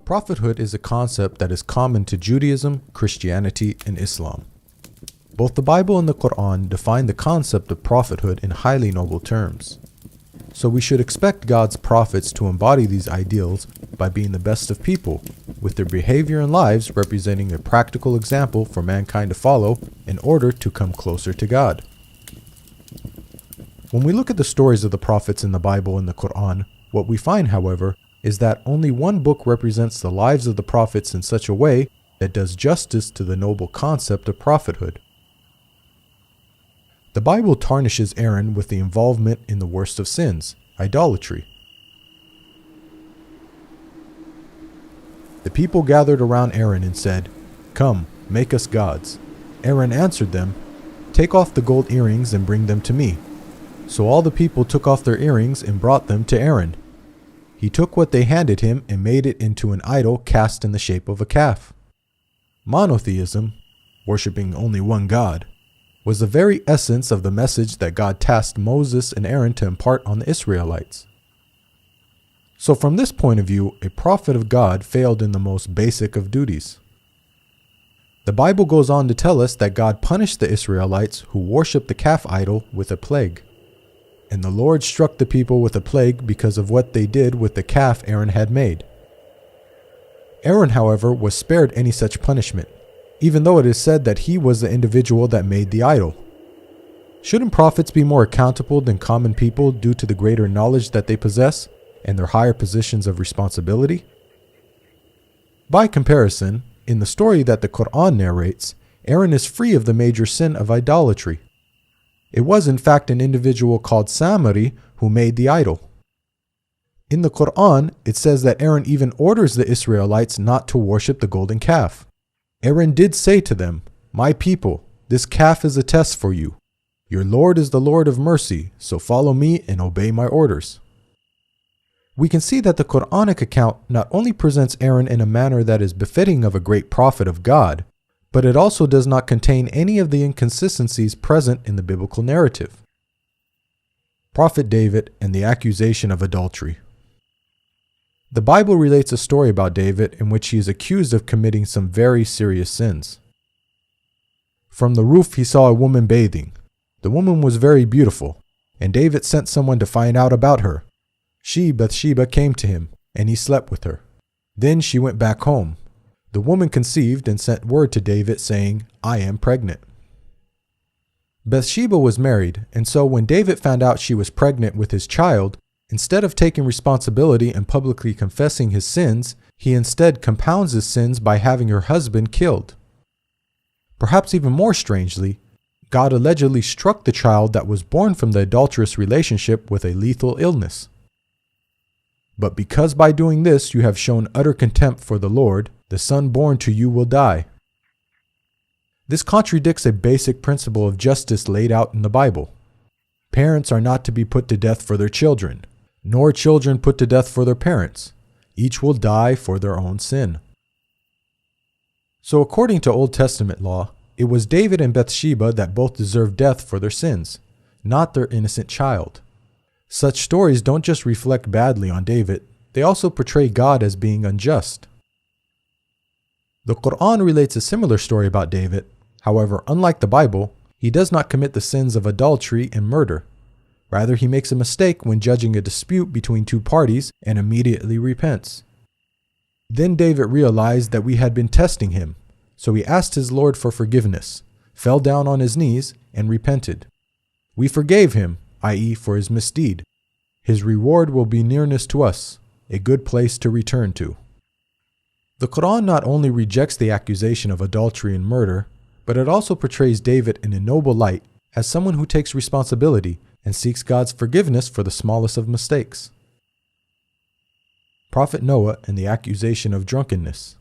Prophethood is a concept that is common to Judaism, Christianity, and Islam. Both the Bible and the Qur'an define the concept of prophethood in highly noble terms. So we should expect God's prophets to embody these ideals by being the best of people, with their behavior and lives representing a practical example for mankind to follow in order to come closer to God. When we look at the stories of the prophets in the Bible and the Qur'an, what we find, however, is that only one book represents the lives of the prophets in such a way that does justice to the noble concept of prophethood. The Bible tarnishes Aaron with the involvement in the worst of sins, idolatry. The people gathered around Aaron and said, "Come, make us gods." Aaron answered them, "Take off the gold earrings and bring them to me." So all the people took off their earrings and brought them to Aaron. He took what they handed him and made it into an idol cast in the shape of a calf. Monotheism, worshipping only one God, was the very essence of the message that God tasked Moses and Aaron to impart on the Israelites. So from this point of view, a prophet of God failed in the most basic of duties. The Bible goes on to tell us that God punished the Israelites who worshipped the calf idol with a plague. And the Lord struck the people with a plague because of what they did with the calf Aaron had made. Aaron, however, was spared any such punishment, even though it is said that he was the individual that made the idol. Shouldn't prophets be more accountable than common people due to the greater knowledge that they possess and their higher positions of responsibility? By comparison, in the story that the Qur'an narrates, Aaron is free of the major sin of idolatry. It was in fact an individual called Samari who made the idol. In the Qur'an, it says that Aaron even orders the Israelites not to worship the golden calf. Aaron did say to them, "My people, this calf is a test for you. Your Lord is the Lord of mercy, so follow me and obey my orders." We can see that the Qur'anic account not only presents Aaron in a manner that is befitting of a great prophet of God, but it also does not contain any of the inconsistencies present in the biblical narrative. Prophet David and the accusation of adultery. The Bible relates a story about David in which he is accused of committing some very serious sins. From the roof he saw a woman bathing. The woman was very beautiful, and David sent someone to find out about her. Bathsheba, came to him, and he slept with her. Then she went back home. The woman conceived and sent word to David saying, "I am pregnant." Bathsheba was married, and so when David found out she was pregnant with his child, instead of taking responsibility and publicly confessing his sins, he instead compounds his sins by having her husband killed. Perhaps even more strangely, God allegedly struck the child that was born from the adulterous relationship with a lethal illness. But because by doing this you have shown utter contempt for the Lord, the son born to you will die. This contradicts a basic principle of justice laid out in the Bible. Parents are not to be put to death for their children, nor children put to death for their parents. Each will die for their own sin. So according to Old Testament law, it was David and Bathsheba that both deserved death for their sins, not their innocent child. Such stories don't just reflect badly on David, they also portray God as being unjust. The Qur'an relates a similar story about David. However, unlike the Bible, he does not commit the sins of adultery and murder. Rather, he makes a mistake when judging a dispute between two parties and immediately repents. Then David realized that we had been testing him, so he asked his Lord for forgiveness, fell down on his knees, and repented. We forgave him, i.e., for his misdeed. His reward will be nearness to us, a good place to return to. The Qur'an not only rejects the accusation of adultery and murder, but it also portrays David in a noble light as someone who takes responsibility and seeks God's forgiveness for the smallest of mistakes. Prophet Noah and the accusation of drunkenness.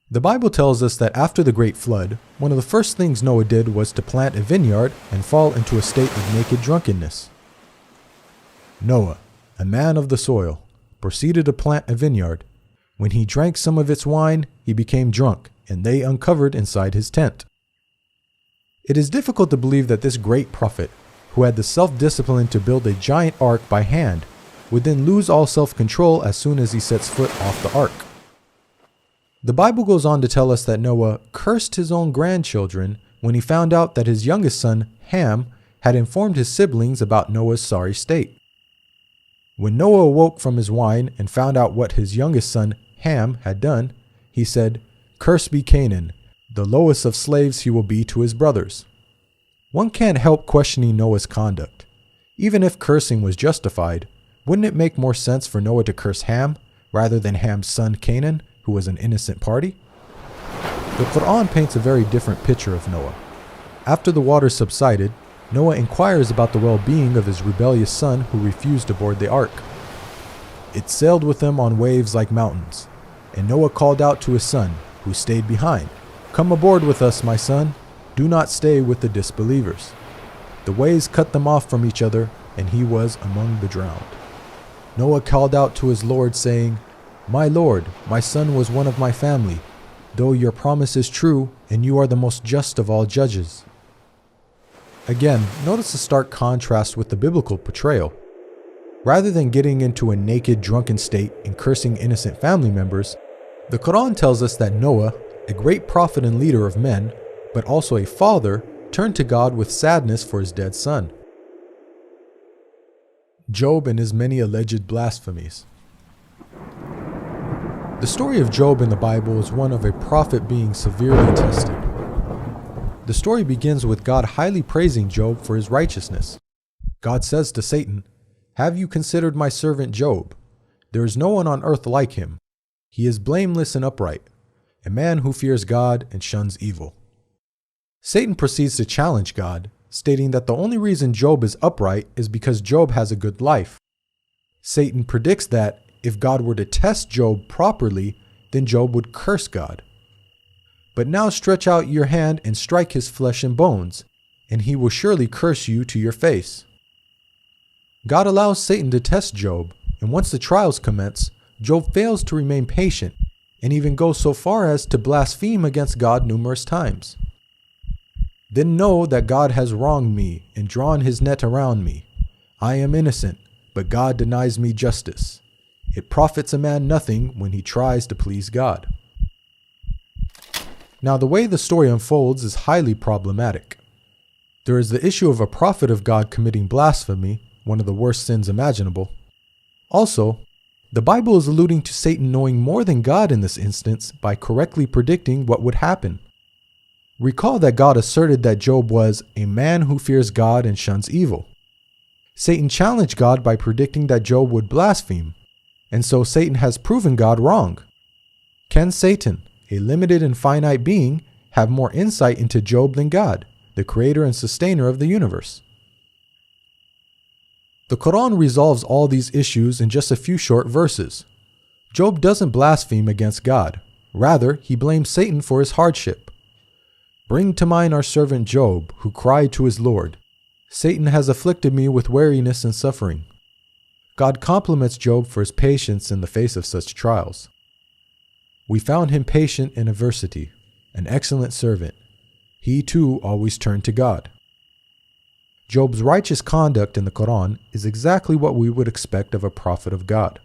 The Bible tells us that after the great flood, one of the first things Noah did was to plant a vineyard and fall into a state of naked drunkenness. Noah, a man of the soil, proceeded to plant a vineyard. When he drank some of its wine, he became drunk, and they uncovered inside his tent. It is difficult to believe that this great prophet, who had the self-discipline to build a giant ark by hand, would then lose all self-control as soon as he sets foot off the ark. The Bible goes on to tell us that Noah cursed his own grandchildren when he found out that his youngest son, Ham, had informed his siblings about Noah's sorry state. When Noah awoke from his wine and found out what his youngest son, Ham, had done, he said, "Cursed be Canaan, the lowest of slaves he will be to his brothers." One can't help questioning Noah's conduct. Even if cursing was justified, wouldn't it make more sense for Noah to curse Ham rather than Ham's son Canaan, who was an innocent party? The Qur'an paints a very different picture of Noah. After the waters subsided, Noah inquires about the well-being of his rebellious son who refused to board the ark. It sailed with them on waves like mountains, and Noah called out to his son, who stayed behind, "Come aboard with us, my son. Do not stay with the disbelievers." The waves cut them off from each other, and he was among the drowned. Noah called out to his Lord, saying, "My Lord, my son was one of my family, though your promise is true, and you are the most just of all judges." Again, notice the stark contrast with the biblical portrayal. Rather than getting into a naked, drunken state and cursing innocent family members, the Quran tells us that Noah, a great prophet and leader of men, but also a father, turned to God with sadness for his dead son. Job and his many alleged blasphemies. The story of Job in the Bible is one of a prophet being severely tested. The story begins with God highly praising Job for his righteousness. God says to Satan, "Have you considered my servant Job? There is no one on earth like him. He is blameless and upright, a man who fears God and shuns evil." Satan proceeds to challenge God, stating that the only reason Job is upright is because Job has a good life. Satan predicts that if God were to test Job properly, then Job would curse God. "But now stretch out your hand and strike his flesh and bones, and he will surely curse you to your face." God allows Satan to test Job, and once the trials commence, Job fails to remain patient, and even goes so far as to blaspheme against God numerous times. "Then know that God has wronged me and drawn his net around me. I am innocent, but God denies me justice. It profits a man nothing when he tries to please God." Now, the way the story unfolds is highly problematic. There is the issue of a prophet of God committing blasphemy, one of the worst sins imaginable. Also, the Bible is alluding to Satan knowing more than God in this instance by correctly predicting what would happen. Recall that God asserted that Job was a man who fears God and shuns evil. Satan challenged God by predicting that Job would blaspheme, and so Satan has proven God wrong. Can Satan, a limited and finite being, have more insight into Job than God, the creator and sustainer of the universe? The Quran resolves all these issues in just a few short verses. Job doesn't blaspheme against God. Rather, he blames Satan for his hardship. "Bring to mind our servant Job, who cried to his Lord, 'Satan has afflicted me with weariness and suffering.'" God compliments Job for his patience in the face of such trials. "We found him patient in adversity, an excellent servant. He too always turned to God." Job's righteous conduct in the Quran is exactly what we would expect of a prophet of God.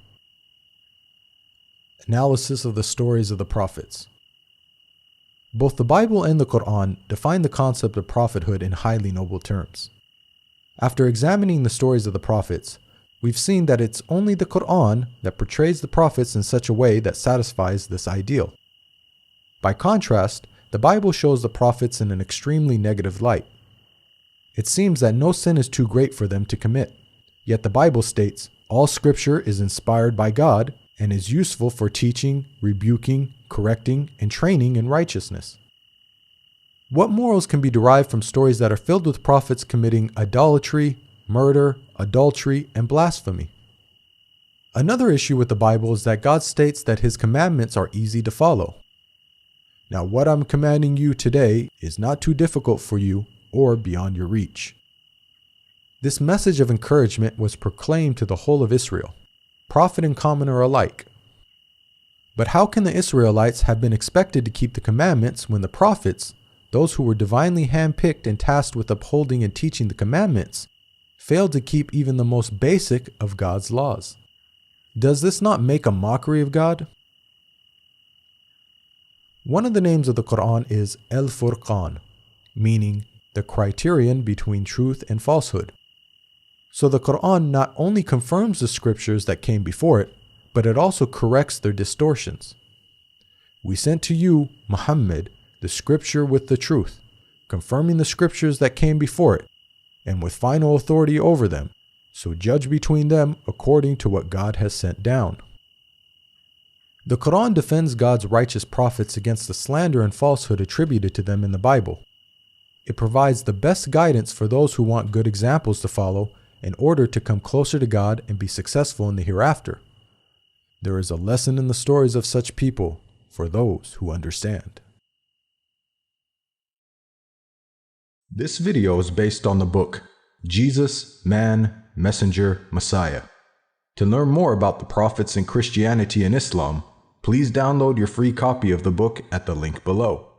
Analysis of the stories of the prophets. Both the Bible and the Quran define the concept of prophethood in highly noble terms. After examining the stories of the prophets, we've seen that it's only the Qur'an that portrays the prophets in such a way that satisfies this ideal. By contrast, the Bible shows the prophets in an extremely negative light. It seems that no sin is too great for them to commit, yet the Bible states, "All scripture is inspired by God and is useful for teaching, rebuking, correcting, and training in righteousness." What morals can be derived from stories that are filled with prophets committing idolatry, murder, adultery, and blasphemy? Another issue with the Bible is that God states that his commandments are easy to follow. Now, what I'm commanding you today is not too difficult for you or beyond your reach. This message of encouragement was proclaimed to the whole of Israel, prophet and commoner alike. But how can the Israelites have been expected to keep the commandments when the prophets, those who were divinely handpicked and tasked with upholding and teaching the commandments, fail to keep even the most basic of God's laws. Does this not make a mockery of God? One of the names of the Qur'an is Al-Furqan, meaning the criterion between truth and falsehood. So the Qur'an not only confirms the scriptures that came before it, but it also corrects their distortions. We sent to you, Muhammad, the scripture with the truth, confirming the scriptures that came before it, and with final authority over them, so judge between them according to what God has sent down. The Qur'an defends God's righteous prophets against the slander and falsehood attributed to them in the Bible. It provides the best guidance for those who want good examples to follow in order to come closer to God and be successful in the hereafter. There is a lesson in the stories of such people for those who understand. This video is based on the book Jesus, Man, Messenger, Messiah. To learn more about the prophets in Christianity and Islam, please download your free copy of the book at the link below.